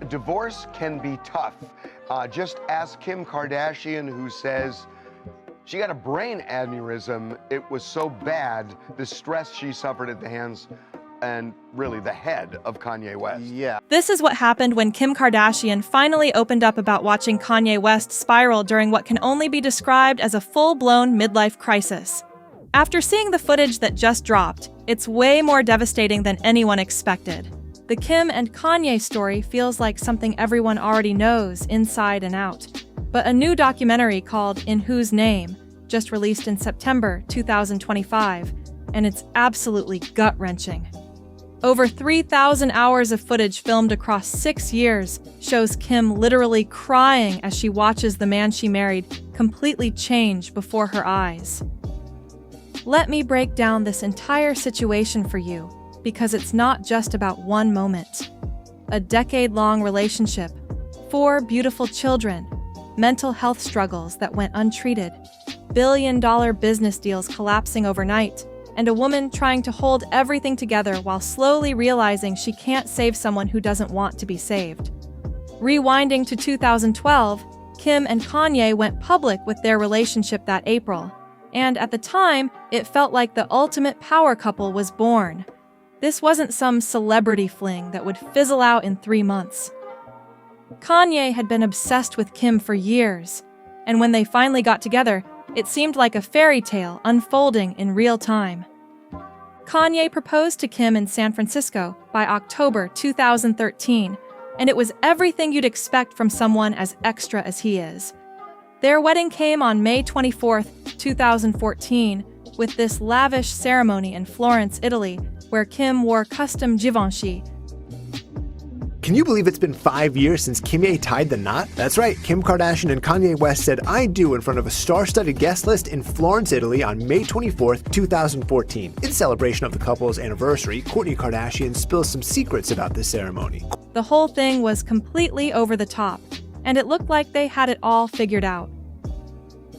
Divorce can be tough. Just ask Kim Kardashian, who says she got a brain aneurysm. It was so bad, the stress she suffered at the hands and really the head of Kanye West. Yeah. This is what happened when Kim Kardashian finally opened up about watching Kanye West spiral during what can only be described as a full-blown midlife crisis. After seeing the footage that just dropped, it's way more devastating than anyone expected. The Kim and Kanye story feels like something everyone already knows inside and out. But a new documentary called In Whose Name just released in September 2025, and it's absolutely gut-wrenching. Over 3,000 hours of footage filmed across 6 years shows Kim literally crying as she watches the man she married completely change before her eyes. Let me break down this entire situation for you, because it's not just about one moment. A decade-long relationship, 4 beautiful children, mental health struggles that went untreated, billion-dollar business deals collapsing overnight, and a woman trying to hold everything together while slowly realizing she can't save someone who doesn't want to be saved. Rewinding to 2012, Kim and Kanye went public with their relationship that April, and at the time, it felt like the ultimate power couple was born. This wasn't some celebrity fling that would fizzle out in 3 months. Kanye had been obsessed with Kim for years, and when they finally got together, it seemed like a fairy tale unfolding in real time. Kanye proposed to Kim in San Francisco by October 2013, and it was everything you'd expect from someone as extra as he is. Their wedding came on May 24, 2014, with this lavish ceremony in Florence, Italy, where Kim wore custom Givenchy. Can you believe it's been 5 years since Kanye tied the knot? That's right, Kim Kardashian and Kanye West said "I do" in front of a star-studded guest list in Florence, Italy on May 24, 2014. In celebration of the couple's anniversary, Kourtney Kardashian spills some secrets about this ceremony. The whole thing was completely over the top, and it looked like they had it all figured out.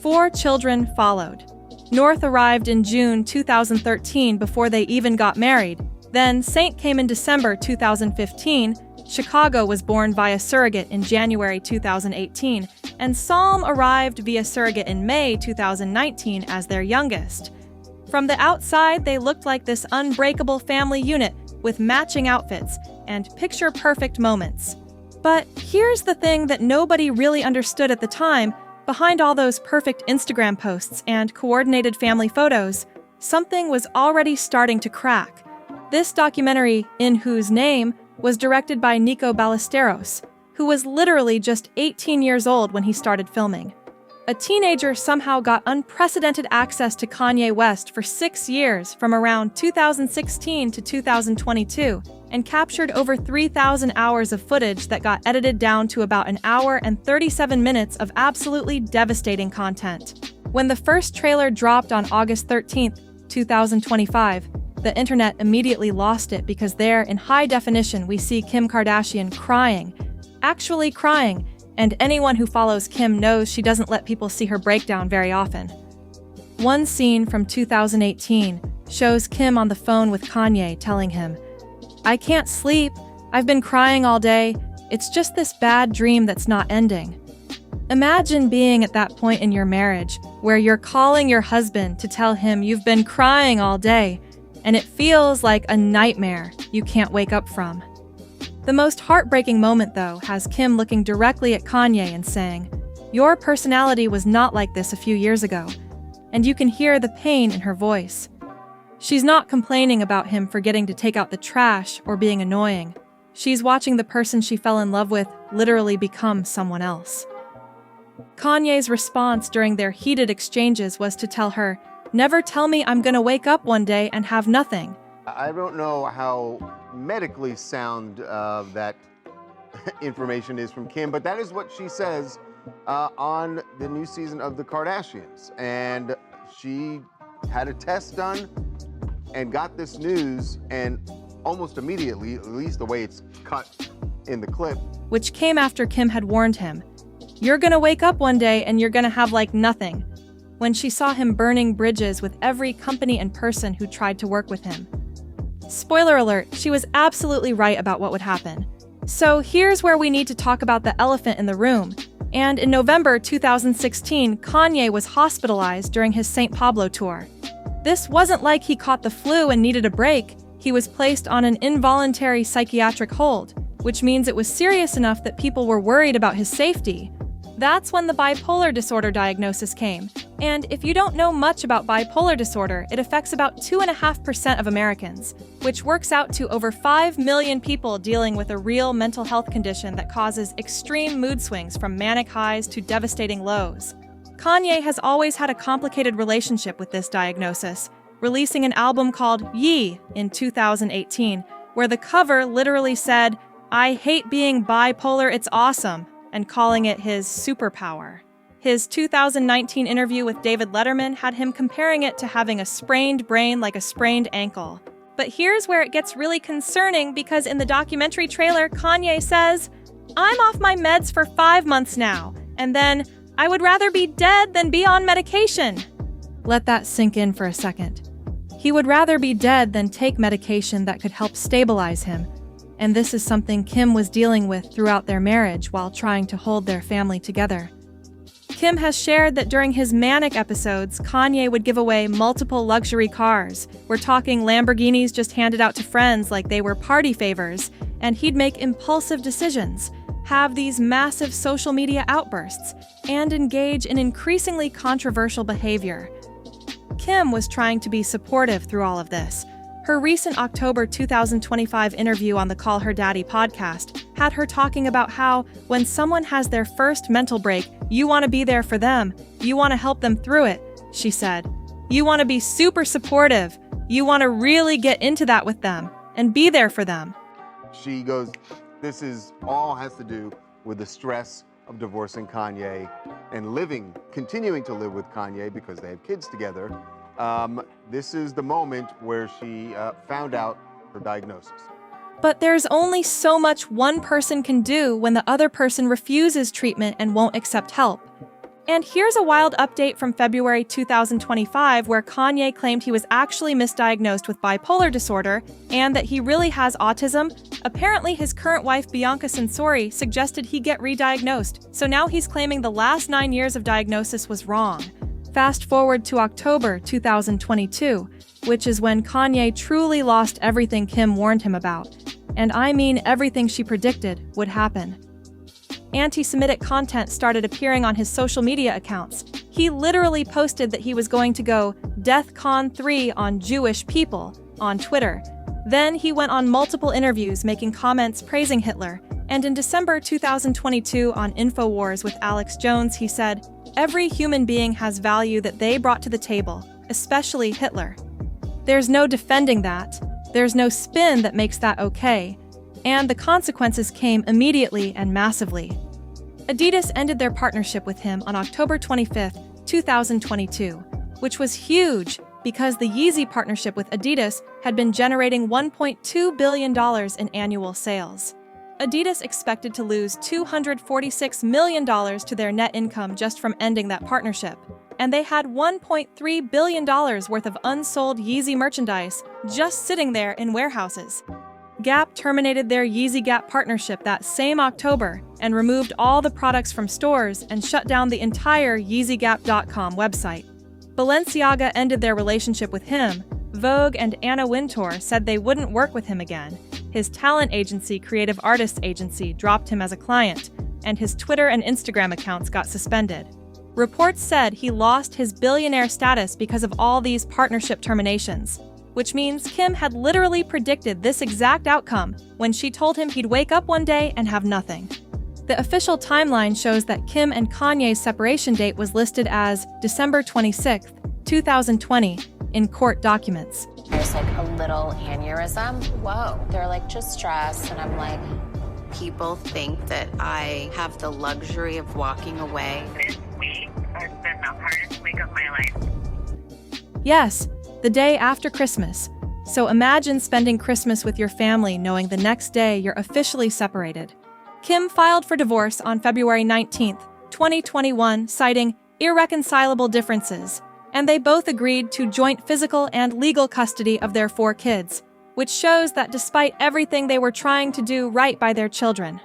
4 children followed. North arrived in June 2013 before they even got married. Then Saint came in December 2015, Chicago was born via surrogate in January 2018, and Psalm arrived via surrogate in May 2019 as their youngest. From the outside, they looked like this unbreakable family unit with matching outfits and picture-perfect moments. But here's the thing that nobody really understood at the time. Behind all those perfect Instagram posts and coordinated family photos, something was already starting to crack. This documentary, In Whose Name, was directed by Nico Ballesteros, who was literally just 18 years old when he started filming. A teenager somehow got unprecedented access to Kanye West for 6 years from around 2016 to 2022 and captured over 3,000 hours of footage that got edited down to about 1 hour and 37 minutes of absolutely devastating content. When the first trailer dropped on August 13, 2025, the internet immediately lost it because there, in high definition, we see Kim Kardashian crying, actually crying, and anyone who follows Kim knows she doesn't let people see her breakdown very often. One scene from 2018 shows Kim on the phone with Kanye telling him, "I can't sleep, I've been crying all day, it's just this bad dream that's not ending." Imagine being at that point in your marriage where you're calling your husband to tell him you've been crying all day, and it feels like a nightmare you can't wake up from. The most heartbreaking moment, though, has Kim looking directly at Kanye and saying, "Your personality was not like this a few years ago," and you can hear the pain in her voice. She's not complaining about him forgetting to take out the trash or being annoying. She's watching the person she fell in love with literally become someone else. Kanye's response during their heated exchanges was to tell her, "Never tell me I'm gonna wake up one day and have nothing." I don't know how medically sound that information is from Kim, but that is what she says on the new season of The Kardashians. And she had a test done and got this news, and almost immediately, at least the way it's cut in the clip, which came after Kim had warned him, "You're gonna wake up one day and you're gonna have like nothing," when she saw him burning bridges with every company and person who tried to work with him. Spoiler alert, she was absolutely right about what would happen. So here's where we need to talk about the elephant in the room. And in November 2016, Kanye was hospitalized during his St. Pablo tour. This wasn't like he caught the flu and needed a break. He was placed on an involuntary psychiatric hold, which means it was serious enough that people were worried about his safety. That's when the bipolar disorder diagnosis came. And if you don't know much about bipolar disorder, it affects about 2.5% of Americans, which works out to over 5 million people dealing with a real mental health condition that causes extreme mood swings from manic highs to devastating lows. Kanye has always had a complicated relationship with this diagnosis, releasing an album called Ye in 2018, where the cover literally said, "I hate being bipolar, it's awesome," and calling it his superpower. His 2019 interview with David Letterman had him comparing it to having a sprained brain like a sprained ankle. But here's where it gets really concerning, because in the documentary trailer, Kanye says, "I'm off my meds for 5 months now," and then, "I would rather be dead than be on medication." Let that sink in for a second. He would rather be dead than take medication that could help stabilize him. And this is something Kim was dealing with throughout their marriage while trying to hold their family together. Kim has shared that during his manic episodes, Kanye would give away multiple luxury cars. We're talking Lamborghinis just handed out to friends like they were party favors, and he'd make impulsive decisions, have these massive social media outbursts, and engage in increasingly controversial behavior. Kim was trying to be supportive through all of this. Her recent October 2025 interview on the Call Her Daddy podcast had her talking about how, when someone has their first mental break, you want to be there for them. You want to help them through it, she said. You want to be super supportive. You want to really get into that with them and be there for them. She goes, this is all has to do with the stress of divorcing Kanye and continuing to live with Kanye because they have kids together. This is the moment where she found out her diagnosis. But there's only so much one person can do when the other person refuses treatment and won't accept help. And here's a wild update from February 2025 where Kanye claimed he was actually misdiagnosed with bipolar disorder and that he really has autism. Apparently, his current wife Bianca Censori suggested he get re-diagnosed, so now he's claiming the last 9 years of diagnosis was wrong. Fast forward to October 2022, which is when Kanye truly lost everything Kim warned him about. And I mean everything she predicted would happen. Anti-Semitic content started appearing on his social media accounts. He literally posted that he was going to go DEFCON 3 on Jewish people on Twitter. Then he went on multiple interviews making comments praising Hitler. And in December 2022 on InfoWars with Alex Jones, he said, "Every human being has value that they brought to the table, especially Hitler." There's no defending that. There's no spin that makes that okay. And the consequences came immediately and massively. Adidas ended their partnership with him on October 25, 2022, which was huge because the Yeezy partnership with Adidas had been generating $1.2 billion in annual sales. Adidas expected to lose $246 million to their net income just from ending that partnership. And they had $1.3 billion worth of unsold Yeezy merchandise just sitting there in warehouses. Gap terminated their Yeezy Gap partnership that same October and removed all the products from stores and shut down the entire YeezyGap.com website. Balenciaga ended their relationship with him. Vogue and Anna Wintour said they wouldn't work with him again. His talent agency, Creative Artists Agency, dropped him as a client, and his Twitter and Instagram accounts got suspended. Reports said he lost his billionaire status because of all these partnership terminations, which means Kim had literally predicted this exact outcome when she told him he'd wake up one day and have nothing. The official timeline shows that Kim and Kanye's separation date was listed as December 26, 2020, in court documents. There's like a little aneurysm. Whoa. They're like, just stress. And I'm like, people think that I have the luxury of walking away. This week has been the hardest week of my life. Yes, the day after Christmas. So imagine spending Christmas with your family knowing the next day you're officially separated. Kim filed for divorce on February 19, 2021, citing irreconcilable differences, and they both agreed to joint physical and legal custody of their 4 kids. which shows that despite everything they were trying to do right by their children.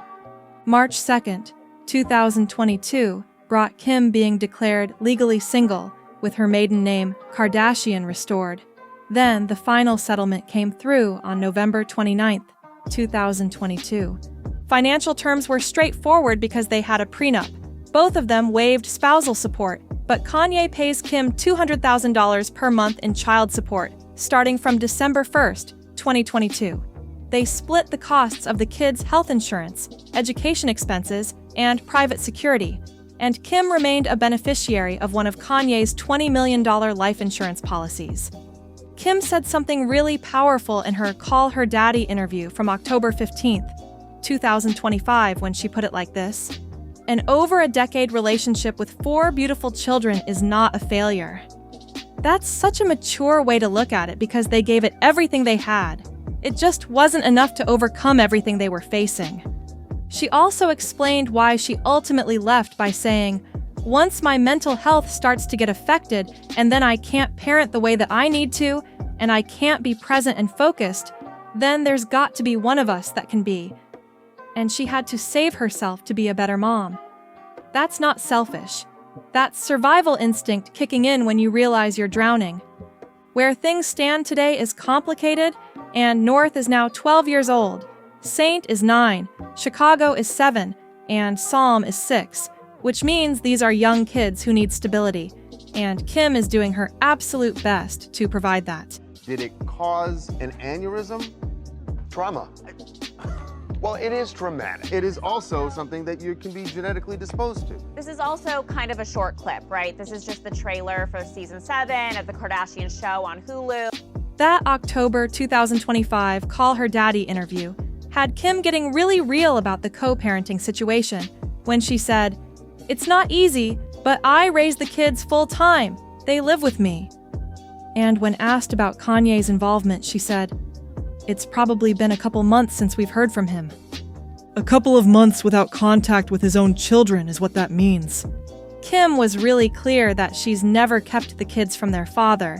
March 2nd, 2022 brought Kim being declared legally single with her maiden name Kardashian restored. Then the final settlement came through on November 29th, 2022. Financial terms were straightforward because they had a prenup. Both of them waived spousal support, but Kanye pays Kim $200,000 per month in child support, starting from December 1st, 2022. They split the costs of the kids' health insurance, education expenses, and private security, and Kim remained a beneficiary of one of Kanye's $20 million life insurance policies. Kim said something really powerful in her Call Her Daddy interview from October 15th, 2025, when she put it like this: "An over-a-decade relationship with 4 beautiful children is not a failure." That's such a mature way to look at it because they gave it everything they had. It just wasn't enough to overcome everything they were facing. She also explained why she ultimately left by saying, "Once my mental health starts to get affected and then I can't parent the way that I need to, and I can't be present and focused, then there's got to be one of us that can be." And she had to save herself to be a better mom. That's not selfish. That's survival instinct kicking in when you realize you're drowning. Where things stand today is complicated, and North is now 12 years old. Saint is 9, Chicago is 7, and Psalm is 6, which means these are young kids who need stability, and Kim is doing her absolute best to provide that. Did it cause an aneurysm? Trauma. Well, it is traumatic. It is also something that you can be genetically disposed to. This is also kind of a short clip, right? This is just the trailer for season 7 of the Kardashian show on Hulu. That October 2025 Call Her Daddy interview had Kim getting really real about the co-parenting situation when she said, "It's not easy, but I raise the kids full time. They live with me." And when asked about Kanye's involvement, she said, "It's probably been a couple months since we've heard from him." "A couple of months without contact with his own children is what that means." Kim was really clear that she's never kept the kids from their father.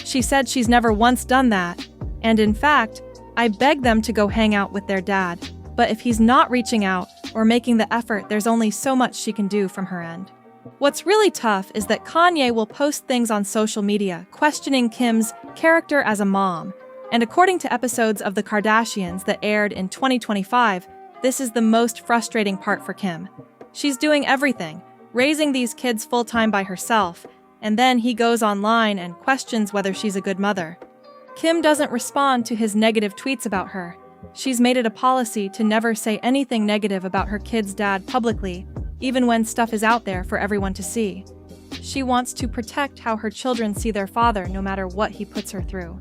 She said she's never once done that, and in fact, "I beg them to go hang out with their dad, but if he's not reaching out or making the effort, there's only so much she can do from her end." What's really tough is that Kanye will post things on social media questioning Kim's character as a mom. And according to episodes of The Kardashians that aired in 2025, this is the most frustrating part for Kim. She's doing everything, raising these kids full-time by herself, and then he goes online and questions whether she's a good mother. Kim doesn't respond to his negative tweets about her. She's made it a policy to never say anything negative about her kid's dad publicly, even when stuff is out there for everyone to see. She wants to protect how her children see their father no matter what he puts her through.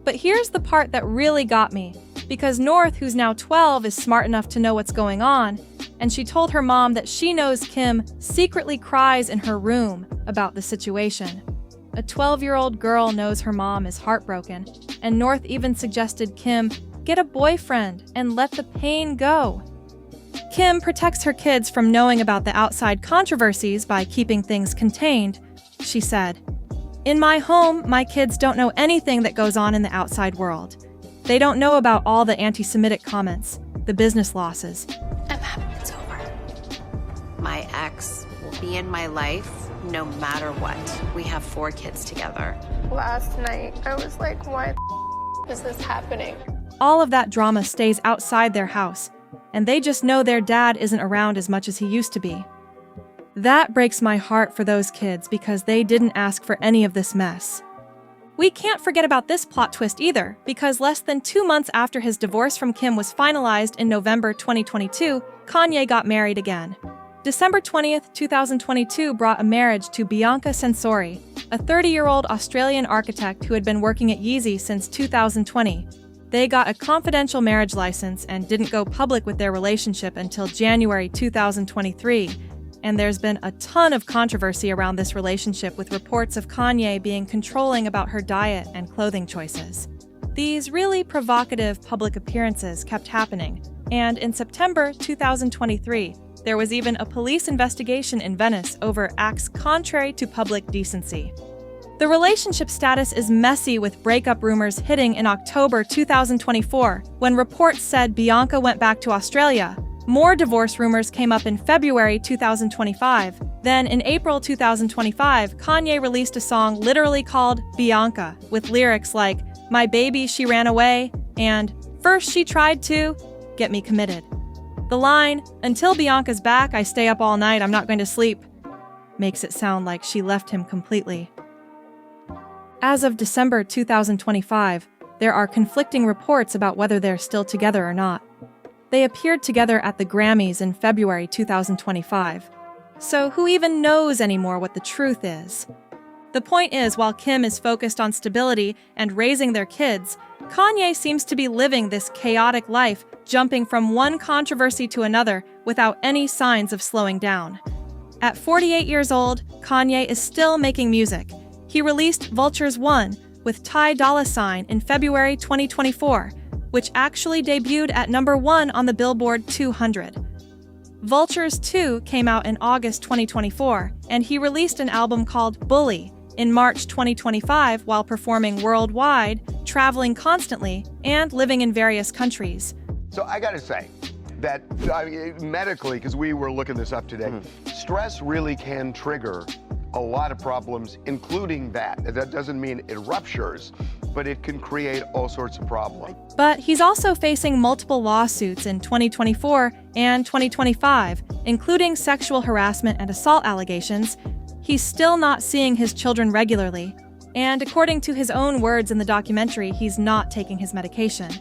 But here's the part that really got me, because North, who's now 12, is smart enough to know what's going on, and she told her mom that she knows Kim secretly cries in her room about the situation. A 12-year-old girl knows her mom is heartbroken, and North even suggested Kim get a boyfriend and let the pain go. Kim protects her kids from knowing about the outside controversies by keeping things contained. She said, "In my home, my kids don't know anything that goes on in the outside world. They don't know about all the anti-Semitic comments, the business losses." I'm happy it's over. My ex will be in my life no matter what. We have 4 kids together. Last night, I was like, why is this happening? All of that drama stays outside their house, and they just know their dad isn't around as much as he used to be. That breaks my heart for those kids because they didn't ask for any of this mess. We can't forget about this plot twist either, because less than 2 months after his divorce from Kim was finalized in November 2022, Kanye got married again. December 20th, 2022 brought a marriage to Bianca Sensori, a 30-year-old Australian architect who had been working at Yeezy since 2020. They got a confidential marriage license and didn't go public with their relationship until January 2023. And there's been a ton of controversy around this relationship, with reports of Kanye being controlling about her diet and clothing choices. These really provocative public appearances kept happening, and in September 2023, there was even a police investigation in Venice over acts contrary to public decency. The relationship status is messy, with breakup rumors hitting in October 2024, when reports said Bianca went back to Australia. More divorce rumors came up in February 2025. Then, in April 2025, Kanye released a song literally called Bianca, with lyrics like, "My baby, she ran away," and "First she tried to get me committed." The line, "Until Bianca's back, I stay up all night, I'm not going to sleep," makes it sound like she left him completely. As of December 2025, there are conflicting reports about whether they're still together or not. They appeared together at the Grammys in February 2025. So who even knows anymore what the truth is? The point is, while Kim is focused on stability and raising their kids, Kanye seems to be living this chaotic life, jumping from one controversy to another without any signs of slowing down. At 48 years old, Kanye is still making music. He released Vultures 1 with Ty Dolla $ign in February 2024, which actually debuted at #1 on the Billboard 200. Vultures 2 came out in August 2024, and he released an album called Bully in March 2025 while performing worldwide, traveling constantly, and living in various countries. So I gotta say that medically, because we were looking this up today, stress really can trigger a lot of problems, including that. That doesn't mean it ruptures, but it can create all sorts of problems. But he's also facing multiple lawsuits in 2024 and 2025, including sexual harassment and assault allegations. He's still not seeing his children regularly, and according to his own words in the documentary, he's not taking his medication.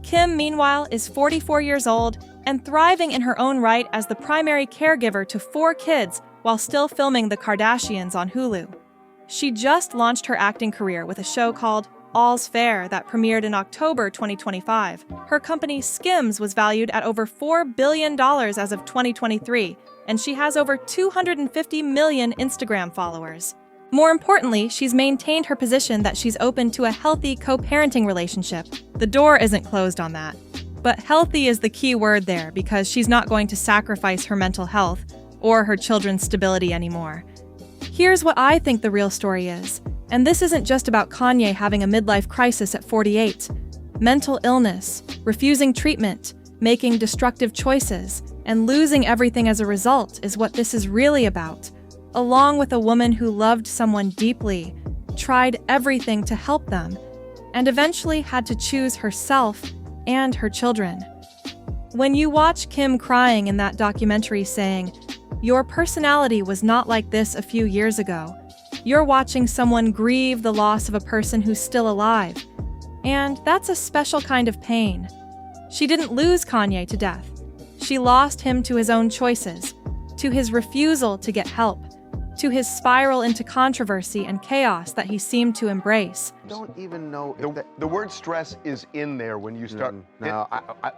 Kim, meanwhile, is 44 years old and thriving in her own right as the primary caregiver to 4 kids while still filming The Kardashians on Hulu. She just launched her acting career with a show called All's Fair that premiered in October 2025. Her company Skims was valued at over $4 billion as of 2023, and she has over 250 million Instagram followers. More importantly, she's maintained her position that she's open to a healthy co-parenting relationship. The door isn't closed on that. But healthy is the key word there, because she's not going to sacrifice her mental health or her children's stability anymore. Here's what I think the real story is. And this isn't just about Kanye having a midlife crisis at 48. Mental illness, refusing treatment, making destructive choices, and losing everything as a result is what this is really about. Along with a woman who loved someone deeply, tried everything to help them, and eventually had to choose herself and her children. When you watch Kim crying in that documentary saying, "Your personality was not like this a few years ago," you're watching someone grieve the loss of a person who's still alive. And that's a special kind of pain. She didn't lose Kanye to death. She lost him to his own choices, to his refusal to get help, to his spiral into controversy and chaos that he seemed to embrace. I don't even know if The word stress is in there when you start. No,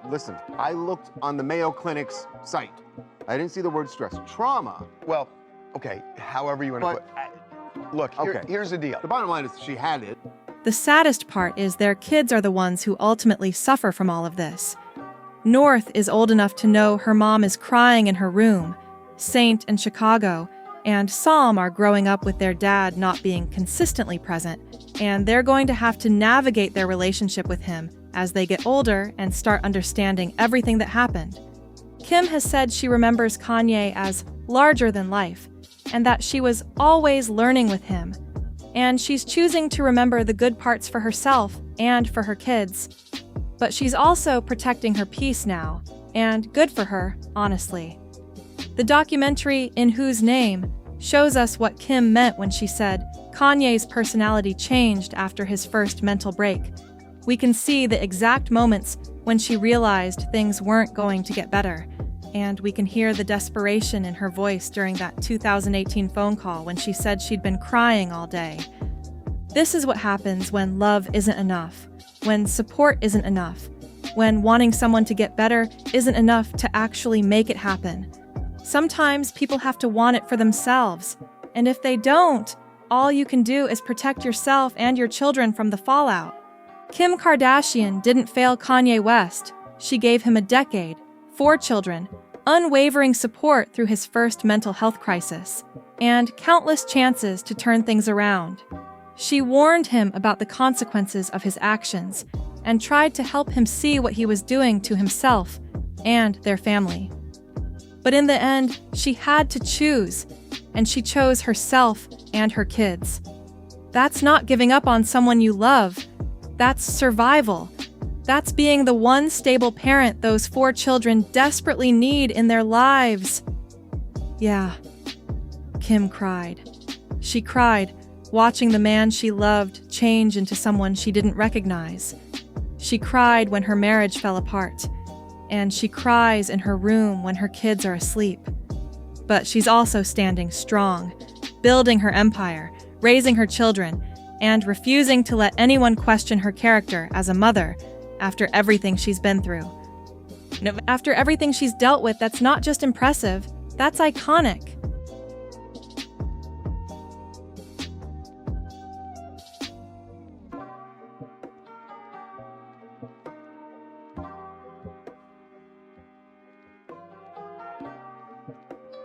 listen, I looked on the Mayo Clinic's site. I didn't see the word stress. Trauma. Well, okay, however you want to put it. Look, here's the deal. The bottom line is she had it. The saddest part is their kids are the ones who ultimately suffer from all of this. North is old enough to know her mom is crying in her room. Saint and Chicago and Psalm are growing up with their dad not being consistently present, and they're going to have to navigate their relationship with him as they get older and start understanding everything that happened. Kim has said she remembers Kanye as larger than life, and that she was always learning with him. And she's choosing to remember the good parts for herself and for her kids. But she's also protecting her peace now, and good for her, honestly. The documentary In Whose Name shows us what Kim meant when she said Kanye's personality changed after his first mental break. We can see the exact moments when she realized things weren't going to get better, and we can hear the desperation in her voice during that 2018 phone call when she said she'd been crying all day. This is what happens when love isn't enough, when support isn't enough, when wanting someone to get better isn't enough to actually make it happen. Sometimes people have to want it for themselves, and if they don't, all you can do is protect yourself and your children from the fallout. Kim Kardashian didn't fail Kanye West. She gave him a decade, 4 children, unwavering support through his first mental health crisis, and countless chances to turn things around. She warned him about the consequences of his actions and tried to help him see what he was doing to himself and their family. But in the end, she had to choose, and she chose herself and her kids. That's not giving up on someone you love. That's survival. That's being the one stable parent those 4 children desperately need in their lives. Yeah, Kim cried. She cried, watching the man she loved change into someone she didn't recognize. She cried when her marriage fell apart, and she cries in her room when her kids are asleep. But she's also standing strong, building her empire, raising her children, and refusing to let anyone question her character as a mother after everything she's been through. After everything she's dealt with, that's not just impressive, that's iconic.